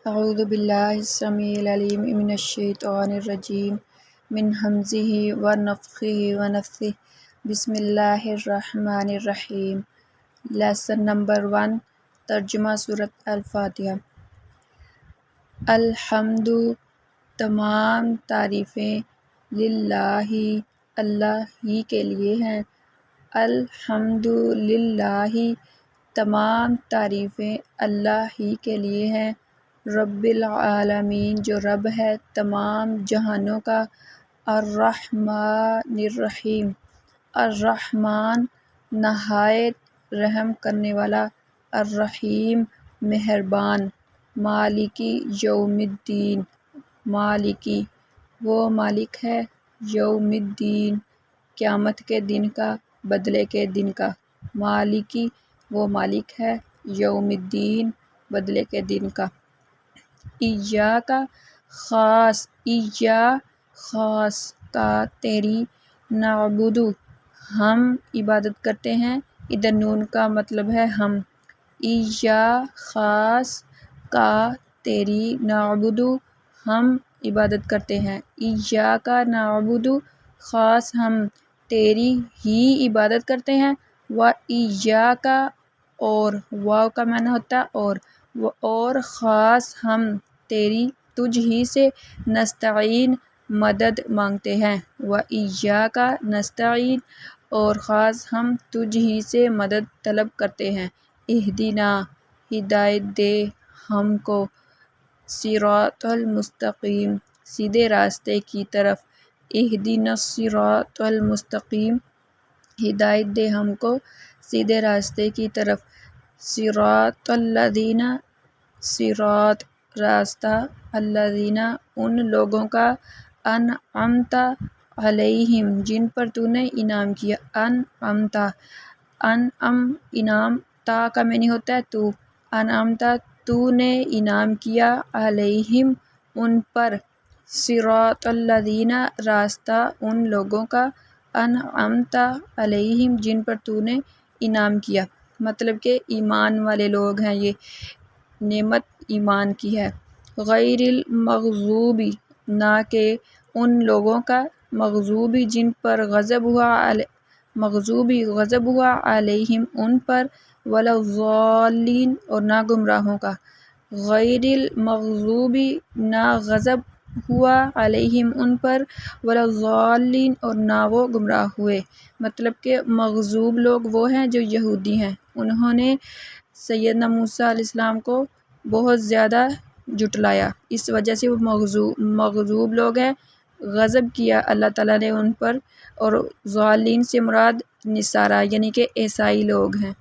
اعوذ باللہ السمیع العلیم من الشیطان الرجیم من ہمزہ ونفخہ ونفثہ بسم اللہ الرحمن الرحیم۔ لیسن نمبر 1 ترجمہ سورۃ الفاتحہ۔ الحمد تمام تعریفیں للہ اللہ ہی کے لیے ہیں۔ الحمد للہ تمام تعریفیں اللہ ہی کے لیے ہیں، رب العالمین جو رب ہے تمام جہانوں کا، الرحمن الرحیم الرحمن نہایت رحم کرنے والا، الرحیم مہربان، مالکی یوم الدین مالکی وہ مالک ہے، یوم الدین قیامت کے دن کا، بدلے کے دن کا، مالکی وہ مالک ہے، یوم الدین بدلے کے دن کا۔ ایاک خاص خاص کا تیری، نعبد ہم عبادت کرتے ہیں، ادھر نون کا مطلب ہے ہم، ایاک خاص کا تیری، نعبد ہم عبادت کرتے ہیں، ایاک نعبد خاص ہم تیری ہی عبادت کرتے ہیں، و ایاک اور واو کا معنی ہوتا ہے اور خاص ہم تیری تجھ ہی سے نستعین مدد مانگتے ہیں، و ایاک نستعین اور خاص ہم تجھ ہی سے مدد طلب کرتے ہیں، اہدنا ہدایت دے ہم کو، صراط المستقیم سیدھے راستے کی طرف، اہدنا الصراط المستقیم ہدایت دے ہم کو سیدھے راستے کی طرف، صراط الذین صراط راستہ، الذین ان لوگوں کا، انعمت علیہم جن پر تو نے انعام کیا، انعمت انعم انعام، تا کا معنی ہوتا ہے تو، انعمت تو نے انعام کیا، علیہم ان پر، صراط الذین راستہ ان لوگوں کا، انعمت علیہم جن پر تو نے انعام کیا، مطلب کہ ایمان والے لوگ ہیں، یہ نعمت ایمان کی ہے، غیر المغضوب نہ کہ ان لوگوں کا، مغضوب جن پر غضب ہوا علیہم ان پر، ولا الضالین اور نہ گمراہوں کا، غیر المغضوب نہ غضب ہوا علیہم ان پر، ولا الضالین اور نہ وہ گمراہ ہوئے، مطلب کہ مغضوب لوگ وہ ہیں جو یہودی ہیں، انہوں نے سیدنا موسیٰ علیہ السلام کو بہت زیادہ جھٹلایا، اس وجہ سے وہ مغضوب لوگ ہیں، غضب کیا اللہ تعالیٰ نے ان پر، اور ضالین سے مراد نصارہ یعنی کہ عیسائی لوگ ہیں۔